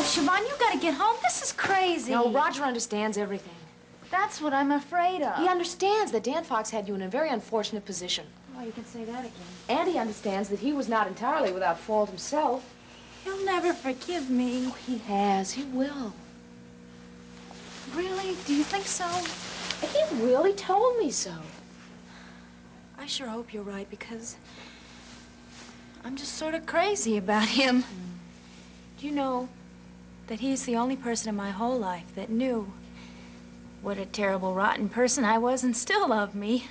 Siobhan, you gotta get home. This is crazy. No, Roger understands everything. That's what I'm afraid of. He understands that Dan Fox had you in a very unfortunate position. Oh, you can say that again. And he understands that he was not entirely without fault himself. He'll never forgive me. Oh, he has. He will. Really? Do you think so? He really told me so. I sure hope you're right, because I'm just sort of crazy about him. Do you know that he's the only person in my whole life that knew what a terrible, rotten person I was and still loved me?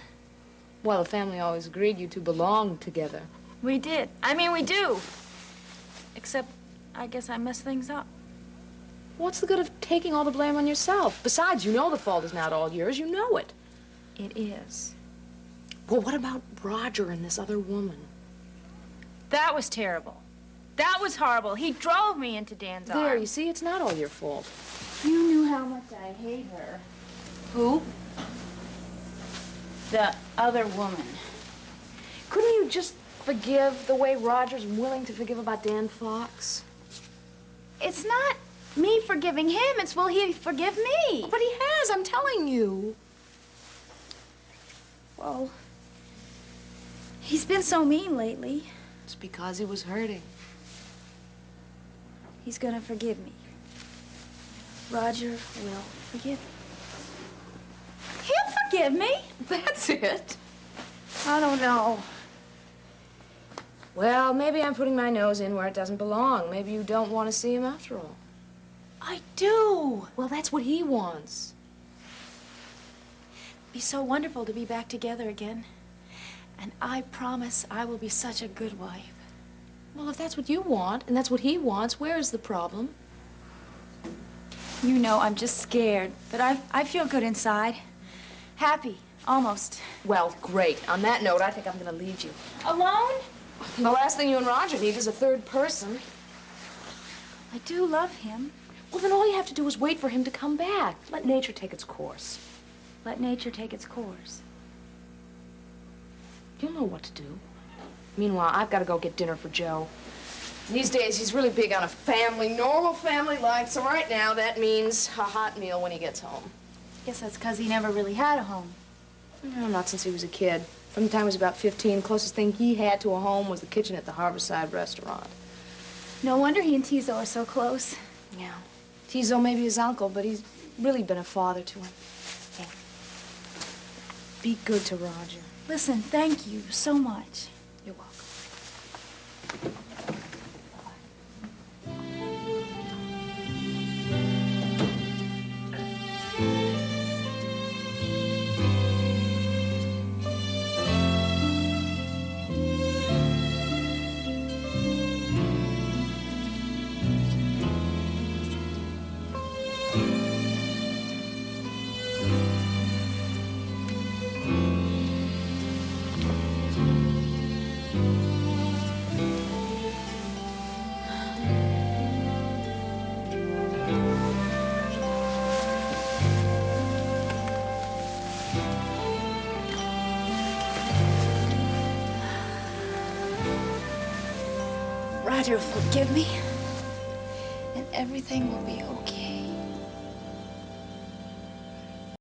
Well, the family always agreed you two belonged together. We did. I mean, we do. Except, I guess I messed things up. What's the good of taking all the blame on yourself? Besides, you know the fault is not all yours. You know it. It is. Well, what about Roger and this other woman? That was terrible. That was horrible. He drove me into Dan's arms. There, you see, it's not all your fault. You knew how much I hate her. Who? The other woman. Couldn't you just forgive the way Roger's willing to forgive about Dan Fox? It's not me forgiving him. It's will he forgive me? But he has, I'm telling you. Well, he's been so mean lately. It's because he was hurting. He's gonna forgive me. Roger will forgive me. He'll forgive me. That's it. I don't know. Well, maybe I'm putting my nose in where it doesn't belong. Maybe you don't want to see him after all. I do. Well, that's what he wants. It'd be so wonderful to be back together again. And I promise I will be such a good wife. Well, if that's what you want, and that's what he wants, where is the problem? You know, I'm just scared, but I feel good inside. Happy, almost. Well, great. On that note, I think I'm going to leave you. Alone? The last thing you and Roger need is a third person. I do love him. Well, then all you have to do is wait for him to come back. Let nature take its course. Let nature take its course. You'll know what to do. Meanwhile, I've got to go get dinner for Joe. These days, he's really big on a family, normal family life, so right now that means a hot meal when he gets home. Guess that's because he never really had a home. No, not since he was a kid. From the time he was about 15, closest thing he had to a home was the kitchen at the Harborside restaurant. No wonder he and Tizo are so close. Yeah. Tizo may be his uncle, but he's really been a father to him. Hey, be good to Roger. Listen, thank you so much. You're welcome. Roger will forgive me, and everything will be okay.